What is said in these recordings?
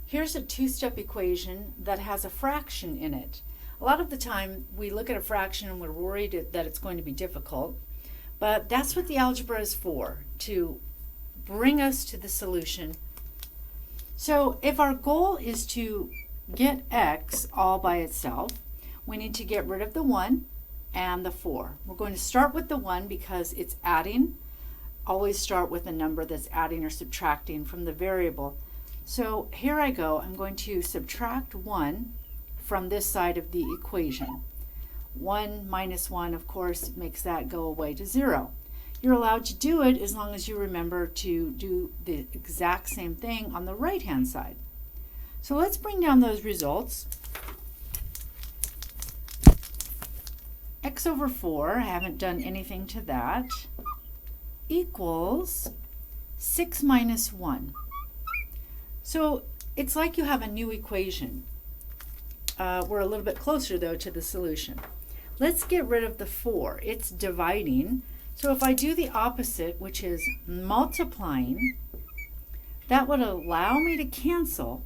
Here's a two-step equation that has a fraction in it. A lot of the time we look at a fraction and we're worried that it's going to be difficult, but that's what the algebra is for, to bring us to the solution. So if our goal is to get x all by itself, we need to get rid of the 1 and the 4. We're going to start with the 1 because it's adding. Always start with a number that's adding or subtracting from the variable. So here I go. I'm going to subtract 1 from this side of the equation. 1 minus 1, of course, makes that go away to 0. You're allowed to do it as long as you remember to do the exact same thing on the right-hand side. So let's bring down those results. X over 4, I haven't done anything to that, equals 6 minus 1. So it's like you have a new equation. We're a little bit closer, though, to the solution. Let's get rid of the 4. It's dividing. So if I do the opposite, which is multiplying, that would allow me to cancel,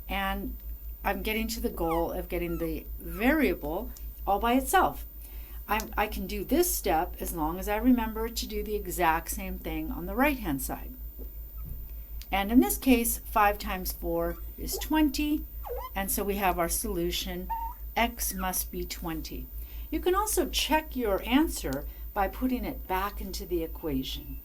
and I'm getting to the goal of getting the variable all by itself. I can do this step as long as I remember to do the exact same thing on the right-hand side. And in this case, 5 times 4 is 20, and so we have our solution. X must be 20. You can also check your answer by putting it back into the equation.